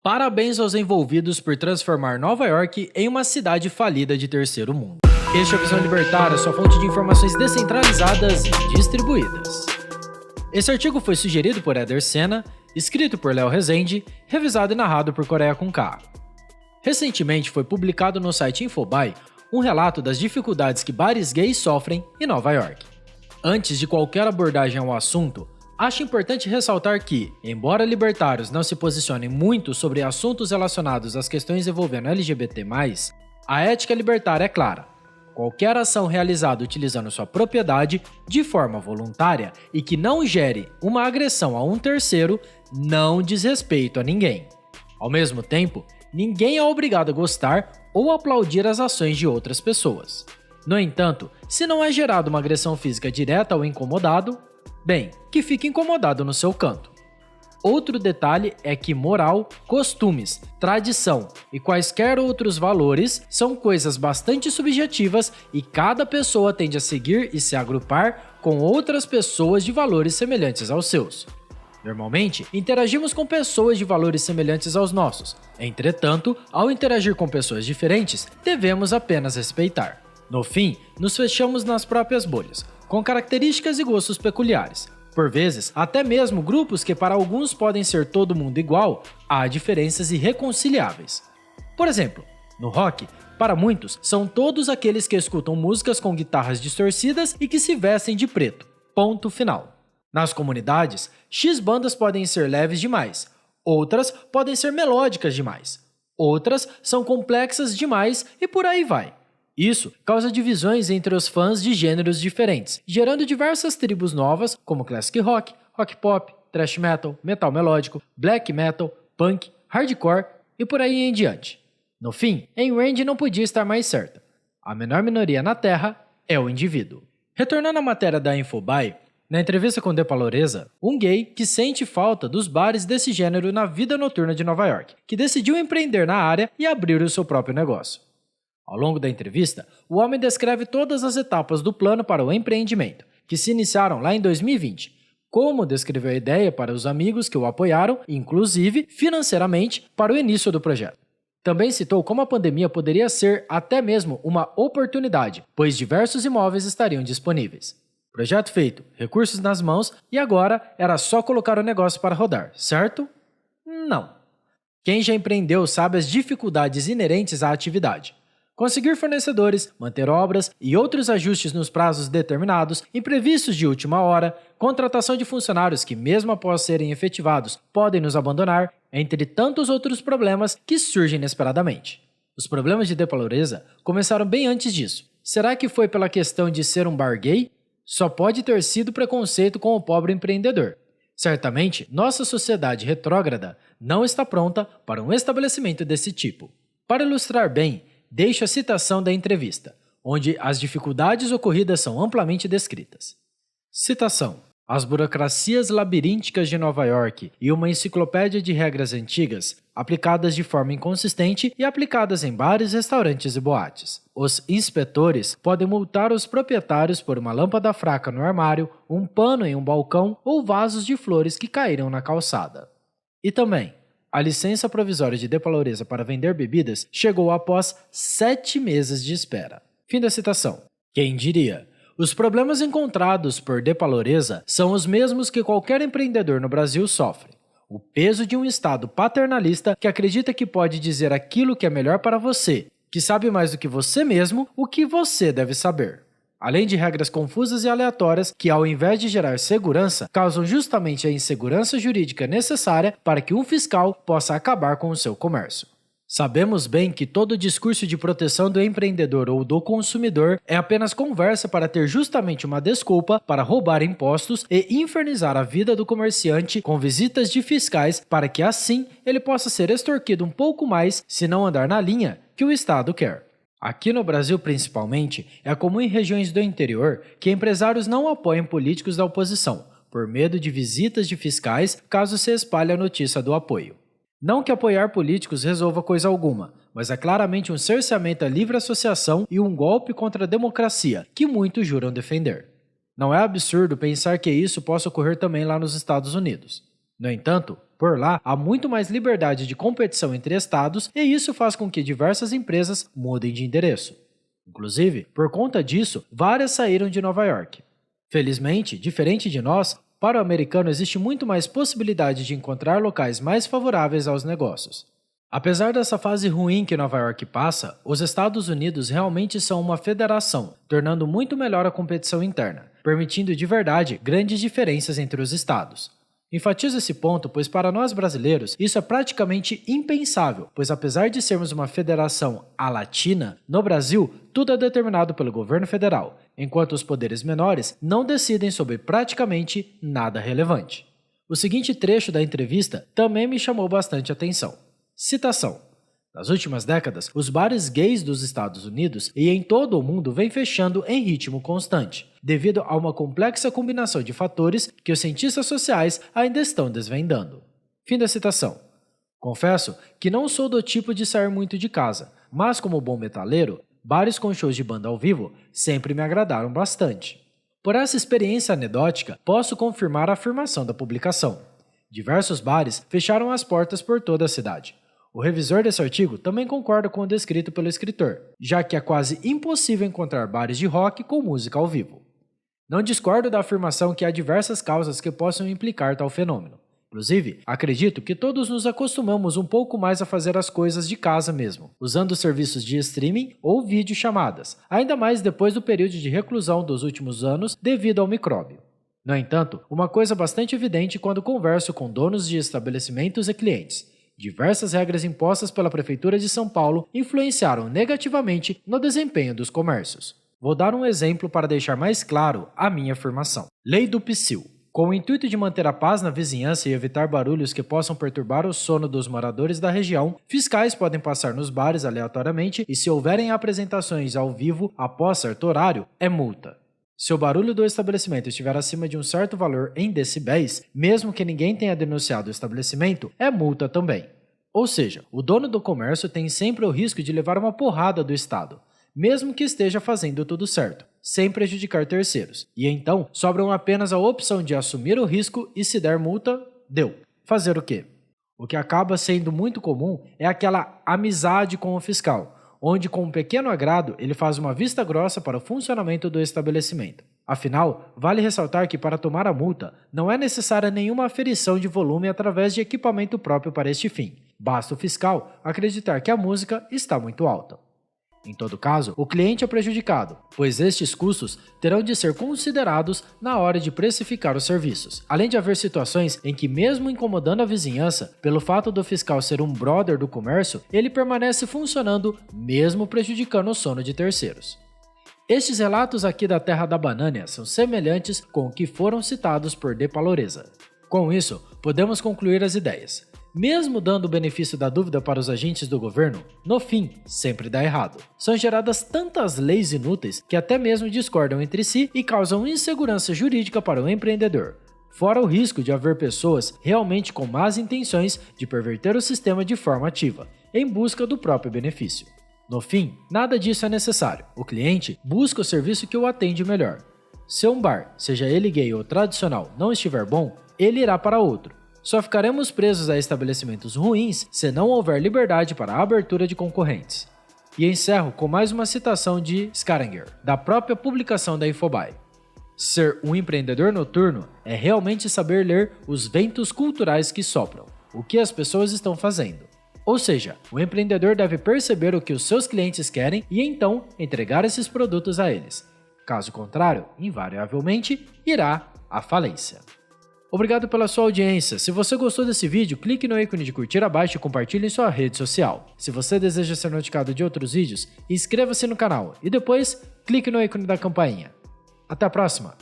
Parabéns aos envolvidos por transformar Nova York em uma cidade falida de terceiro mundo. Este é a Visão Libertária, sua fonte de informações descentralizadas e distribuídas. Esse artigo foi sugerido por Éder Sena, escrito por Léo Rezende, revisado e narrado por Coreia com K. Recentemente foi publicado no site Infobae um relato das dificuldades que bares gays sofrem em Nova York. Antes de qualquer abordagem ao assunto, acho importante ressaltar que, embora libertários não se posicionem muito sobre assuntos relacionados às questões envolvendo LGBT+, a ética libertária é clara. Qualquer ação realizada utilizando sua propriedade de forma voluntária e que não gere uma agressão a um terceiro não diz respeito a ninguém. Ao mesmo tempo, ninguém é obrigado a gostar ou aplaudir as ações de outras pessoas. No entanto, se não é gerada uma agressão física direta ao incomodado, bem, que fique incomodado no seu canto. Outro detalhe é que moral, costumes, tradição e quaisquer outros valores são coisas bastante subjetivas e cada pessoa tende a seguir e se agrupar com outras pessoas de valores semelhantes aos seus. Normalmente, interagimos com pessoas de valores semelhantes aos nossos. Entretanto, ao interagir com pessoas diferentes, devemos apenas respeitar. No fim, nos fechamos nas próprias bolhas, com características e gostos peculiares. Por vezes, até mesmo grupos que para alguns podem ser todo mundo igual, há diferenças irreconciliáveis. Por exemplo, no rock, para muitos, são todos aqueles que escutam músicas com guitarras distorcidas e que se vestem de preto. Ponto final. Nas comunidades, X bandas podem ser leves demais, outras podem ser melódicas demais, outras são complexas demais e por aí vai. Isso causa divisões entre os fãs de gêneros diferentes, gerando diversas tribos novas como classic rock, rock pop, thrash metal, metal melódico, black metal, punk, hardcore e por aí em diante. No fim, Ayn Rand não podia estar mais certa. A menor minoria na Terra é o indivíduo. Retornando à matéria da Infobae, na entrevista com De Paloreza, um gay que sente falta dos bares desse gênero na vida noturna de Nova York, que decidiu empreender na área e abrir o seu próprio negócio. Ao longo da entrevista, o homem descreve todas as etapas do plano para o empreendimento, que se iniciaram lá em 2020, como descreveu a ideia para os amigos que o apoiaram, inclusive financeiramente, para o início do projeto. Também citou como a pandemia poderia ser até mesmo uma oportunidade, pois diversos imóveis estariam disponíveis. Projeto feito, recursos nas mãos e agora era só colocar o negócio para rodar, certo? Não. Quem já empreendeu sabe as dificuldades inerentes à atividade. Conseguir fornecedores, manter obras e outros ajustes nos prazos determinados, imprevistos de última hora, contratação de funcionários que, mesmo após serem efetivados, podem nos abandonar, entre tantos outros problemas que surgem inesperadamente. Os problemas de De Paloreza começaram bem antes disso. Será que foi pela questão de ser um bar gay? Só pode ter sido preconceito com o pobre empreendedor. Certamente, nossa sociedade retrógrada não está pronta para um estabelecimento desse tipo. Para ilustrar bem, deixo a citação da entrevista, onde as dificuldades ocorridas são amplamente descritas. Citação: as burocracias labirínticas de Nova York e uma enciclopédia de regras antigas, aplicadas de forma inconsistente e aplicadas em bares, restaurantes e boates. Os inspetores podem multar os proprietários por uma lâmpada fraca no armário, um pano em um balcão ou vasos de flores que caíram na calçada. E também, a licença provisória de De Paloreza para vender bebidas chegou após 7 meses de espera. Fim da citação. Quem diria? Os problemas encontrados por De Paloreza são os mesmos que qualquer empreendedor no Brasil sofre. O peso de um Estado paternalista que acredita que pode dizer aquilo que é melhor para você, que sabe mais do que você mesmo o que você deve saber. Além de regras confusas e aleatórias que, ao invés de gerar segurança, causam justamente a insegurança jurídica necessária para que um fiscal possa acabar com o seu comércio. Sabemos bem que todo discurso de proteção do empreendedor ou do consumidor é apenas conversa para ter justamente uma desculpa para roubar impostos e infernizar a vida do comerciante com visitas de fiscais para que assim ele possa ser extorquido um pouco mais se não andar na linha que o Estado quer. Aqui no Brasil, principalmente, é comum em regiões do interior que empresários não apoiem políticos da oposição, por medo de visitas de fiscais caso se espalhe a notícia do apoio. Não que apoiar políticos resolva coisa alguma, mas é claramente um cerceamento à livre associação e um golpe contra a democracia, que muitos juram defender. Não é absurdo pensar que isso possa ocorrer também lá nos Estados Unidos. No entanto, Por lá, há muito mais liberdade de competição entre estados e isso faz com que diversas empresas mudem de endereço. Inclusive, por conta disso, várias saíram de Nova York. Felizmente, diferente de nós, para o americano existe muito mais possibilidade de encontrar locais mais favoráveis aos negócios. Apesar dessa fase ruim que Nova York passa, os Estados Unidos realmente são uma federação, tornando muito melhor a competição interna, permitindo de verdade grandes diferenças entre os estados. Enfatizo esse ponto, pois para nós brasileiros isso é praticamente impensável, pois apesar de sermos uma federação à-latina, no Brasil tudo é determinado pelo governo federal, enquanto os poderes menores não decidem sobre praticamente nada relevante. O seguinte trecho da entrevista também me chamou bastante atenção. Citação. Nas últimas décadas, os bares gays dos Estados Unidos e em todo o mundo vêm fechando em ritmo constante, devido a uma complexa combinação de fatores que os cientistas sociais ainda estão desvendando. Fim da citação. Confesso que não sou do tipo de sair muito de casa, mas como bom metaleiro, bares com shows de banda ao vivo sempre me agradaram bastante. Por essa experiência anedótica, posso confirmar a afirmação da publicação. Diversos bares fecharam as portas por toda a cidade. O revisor desse artigo também concorda com o descrito pelo escritor, já que é quase impossível encontrar bares de rock com música ao vivo. Não discordo da afirmação que há diversas causas que possam implicar tal fenômeno. Inclusive, acredito que todos nos acostumamos um pouco mais a fazer as coisas de casa mesmo, usando serviços de streaming ou videochamadas, ainda mais depois do período de reclusão dos últimos anos devido ao micróbio. No entanto, uma coisa bastante evidente quando converso com donos de estabelecimentos e clientes. Diversas regras impostas pela Prefeitura de São Paulo influenciaram negativamente no desempenho dos comércios. Vou dar um exemplo para deixar mais claro a minha afirmação. Lei do Psil. Com o intuito de manter a paz na vizinhança e evitar barulhos que possam perturbar o sono dos moradores da região, fiscais podem passar nos bares aleatoriamente e, se houverem apresentações ao vivo após certo horário, é multa. Se o barulho do estabelecimento estiver acima de um certo valor em decibéis, mesmo que ninguém tenha denunciado o estabelecimento, é multa também. Ou seja, o dono do comércio tem sempre o risco de levar uma porrada do Estado, mesmo que esteja fazendo tudo certo, sem prejudicar terceiros. E então, sobram apenas a opção de assumir o risco e, se der multa, deu. Fazer o quê? O que acaba sendo muito comum é aquela amizade com o fiscal, onde com um pequeno agrado ele faz uma vista grossa para o funcionamento do estabelecimento. Afinal, vale ressaltar que para tomar a multa não é necessária nenhuma aferição de volume através de equipamento próprio para este fim. Basta o fiscal acreditar que a música está muito alta. Em todo caso, o cliente é prejudicado, pois estes custos terão de ser considerados na hora de precificar os serviços. Além de haver situações em que, mesmo incomodando a vizinhança, pelo fato do fiscal ser um brother do comércio, ele permanece funcionando, mesmo prejudicando o sono de terceiros. Estes relatos aqui da Terra da Banânia são semelhantes com o que foram citados por De Paloreza. Com isso, podemos concluir as ideias. Mesmo dando o benefício da dúvida para os agentes do governo, no fim, sempre dá errado. São geradas tantas leis inúteis que até mesmo discordam entre si e causam insegurança jurídica para o empreendedor. Fora o risco de haver pessoas realmente com más intenções de perverter o sistema de forma ativa, em busca do próprio benefício. No fim, nada disso é necessário. O cliente busca o serviço que o atende melhor. Se um bar, seja ele gay ou tradicional, não estiver bom, ele irá para outro. Só ficaremos presos a estabelecimentos ruins se não houver liberdade para a abertura de concorrentes. E encerro com mais uma citação de Scaringer, da própria publicação da Infobae. Ser um empreendedor noturno é realmente saber ler os ventos culturais que sopram, o que as pessoas estão fazendo. Ou seja, o empreendedor deve perceber o que os seus clientes querem e então entregar esses produtos a eles. Caso contrário, invariavelmente, irá à falência. Obrigado pela sua audiência. Se você gostou desse vídeo, clique no ícone de curtir abaixo e compartilhe em sua rede social. Se você deseja ser notificado de outros vídeos, inscreva-se no canal e depois clique no ícone da campainha. Até a próxima!